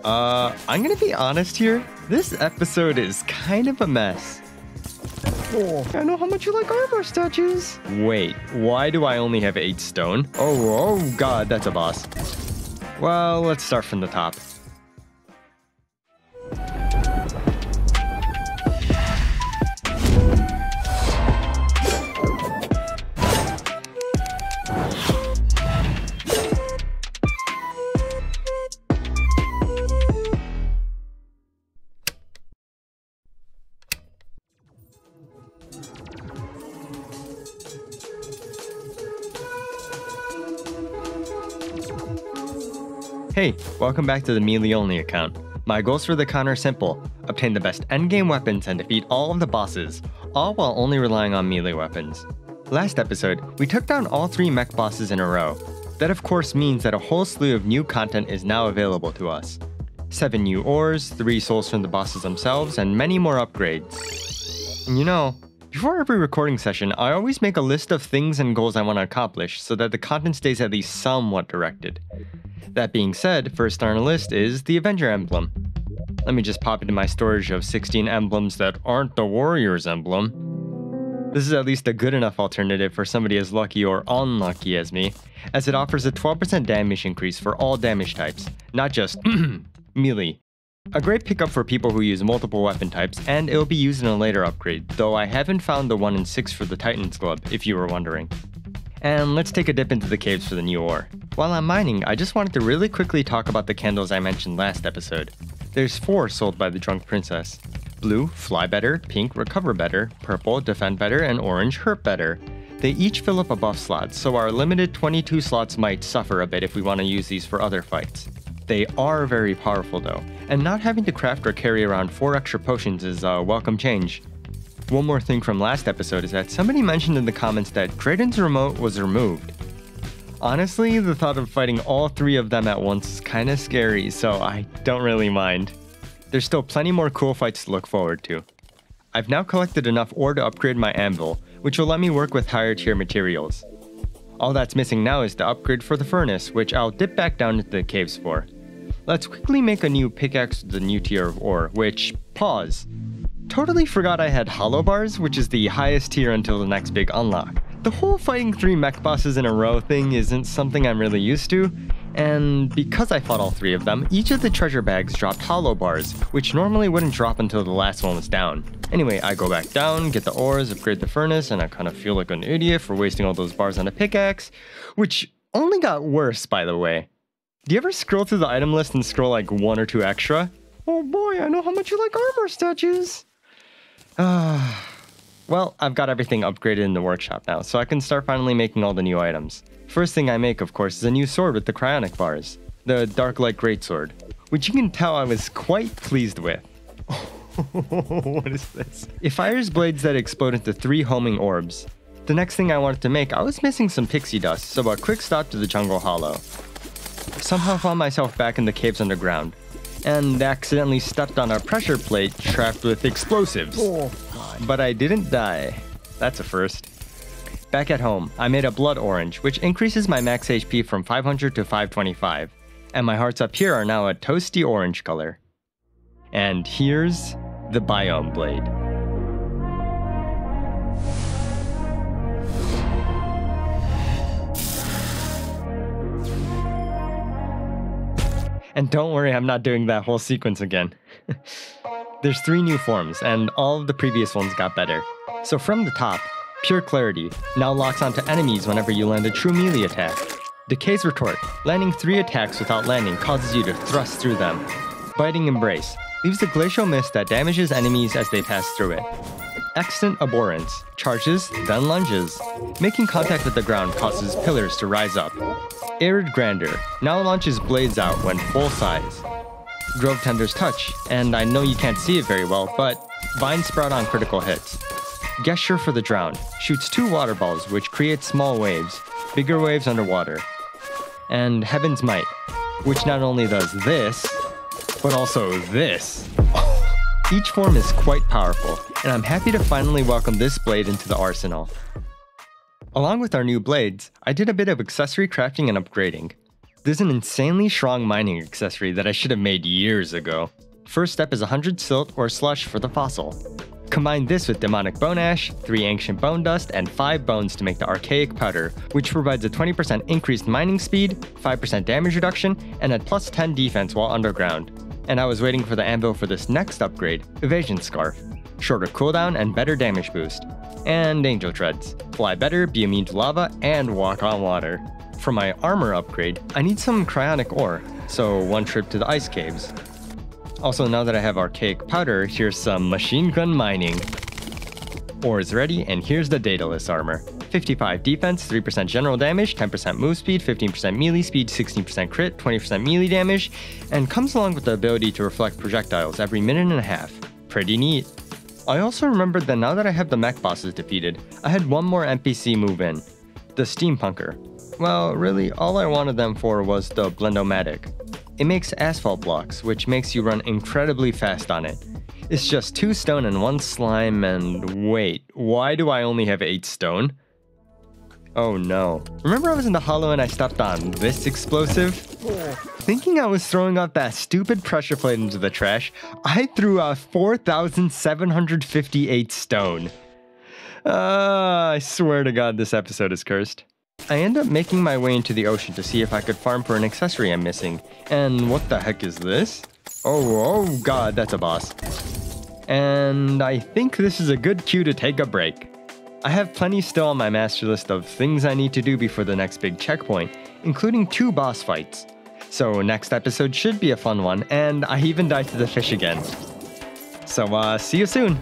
I'm gonna be honest here. This episode is kind of a mess. Oh, I know how much you like armor statues. Wait, why do I only have 8 stone? Oh god, that's a boss. Well, let's start from the top. Hey, welcome back to the melee only account. My goals for the account are simple: obtain the best endgame weapons and defeat all of the bosses, all while only relying on melee weapons. Last episode, we took down all 3 mech bosses in a row. That of course means that a whole slew of new content is now available to us. 7 new ores, 3 souls from the bosses themselves, and many more upgrades. And you know, before every recording session, I always make a list of things and goals I want to accomplish so that the content stays at least somewhat directed. That being said, first on our list is the Avenger emblem. Let me just pop into my storage of 16 emblems that aren't the Warrior's emblem. This is at least a good enough alternative for somebody as lucky or unlucky as me, as it offers a 12% damage increase for all damage types, not just melee. A great pickup for people who use multiple weapon types, and it will be used in a later upgrade, though I haven't found the 1 in 6 for the Titan's Club, if you were wondering. And let's take a dip into the caves for the new ore. While I'm mining, I just wanted to really quickly talk about the candles I mentioned last episode. There's 4 sold by the Drunk Princess. Blue, fly better, pink, recover better, purple, defend better, and orange, hurt better. They each fill up a buff slot, so our limited 22 slots might suffer a bit if we want to use these for other fights. They are very powerful though, and not having to craft or carry around 4 extra potions is a welcome change. One more thing from last episode is that somebody mentioned in the comments that Drayden's remote was removed. Honestly, the thought of fighting all 3 of them at once is kinda scary, so I don't really mind. There's still plenty more cool fights to look forward to. I've now collected enough ore to upgrade my anvil, which will let me work with higher tier materials. All that's missing now is the upgrade for the furnace, which I'll dip back down into the caves for. Let's quickly make a new pickaxe with the new tier of ore, which, pause. Totally forgot I had hollow bars, which is the highest tier until the next big unlock. The whole fighting 3 mech bosses in a row thing isn't something I'm really used to, and because I fought all 3 of them, each of the treasure bags dropped hollow bars, which normally wouldn't drop until the last one was down. Anyway, I go back down, get the ores, upgrade the furnace, and I kind of feel like an idiot for wasting all those bars on a pickaxe, which only got worse, by the way. Do you ever scroll through the item list and scroll like 1 or 2 extra? Oh boy, I know how much you like armor statues. Well, I've got everything upgraded in the workshop now, so I can start finally making all the new items. First thing I make, of course, is a new sword with the cryonic bars, the Dark Light Greatsword, which you can tell I was quite pleased with. What is this? It fires blades that explode into 3 homing orbs. The next thing I wanted to make, I was missing some pixie dust, so a quick stop to the jungle hollow. Somehow found myself back in the caves underground, and accidentally stepped on a pressure plate trapped with explosives. But I didn't die. That's a first. Back at home, I made a blood orange, which increases my max HP from 500 to 525, and my hearts up here are now a toasty orange color. And here's the Biome blade. And don't worry, I'm not doing that whole sequence again. There's 3 new forms, and all of the previous ones got better. So from the top, Pure Clarity now locks onto enemies whenever you land a true melee attack. Decay's Retort, landing 3 attacks without landing causes you to thrust through them. Biting Embrace leaves a glacial mist that damages enemies as they pass through it. Extant Abhorrence charges, then lunges. Making contact with the ground causes pillars to rise up. Arid Grandeur now launches blades out when full size. Grove Tender's Touch, and I know you can't see it very well, but Vine Sprout on critical hits. Gesture for the Drowned shoots 2 water balls which create small waves, bigger waves underwater. And Heaven's Might, which not only does this, but also this. Each form is quite powerful, and I'm happy to finally welcome this blade into the arsenal. Along with our new blades, I did a bit of accessory crafting and upgrading. There's an insanely strong mining accessory that I should have made years ago. First step is 100 silt or slush for the fossil. Combine this with demonic bone ash, 3 ancient bone dust, and 5 bones to make the archaic powder, which provides a 20% increased mining speed, 5% damage reduction, and a plus 10 defense while underground. And I was waiting for the anvil for this next upgrade, Evasion Scarf. Shorter cooldown and better damage boost. And Angel Treads. Fly better, be immune to lava, and walk on water. For my armor upgrade, I need some cryonic ore, so 1 trip to the ice caves. Also, now that I have archaic powder, here's some machine gun mining. Ore is ready, and here's the Daedalus armor. 55 defense, 3% general damage, 10% move speed, 15% melee speed, 16% crit, 20% melee damage, and comes along with the ability to reflect projectiles every minute and a half. Pretty neat. I also remembered that now that I have the mech bosses defeated, I had one more NPC move in. The Steampunker. Well, really, all I wanted them for was the Blendomatic. It makes asphalt blocks, which makes you run incredibly fast on it. It's just 2 stone and 1 slime and wait, why do I only have 8 stone? Oh no. Remember I was in the hollow and I stepped on this explosive? Thinking I was throwing out that stupid pressure plate into the trash, I threw out 4,758 stone. I swear to God this episode is cursed. I end up making my way into the ocean to see if I could farm for an accessory I'm missing. And what the heck is this? Oh god, that's a boss. And I think this is a good cue to take a break. I have plenty still on my master list of things I need to do before the next big checkpoint, including 2 boss fights. So next episode should be a fun one, and I even died to the fish again. So see you soon!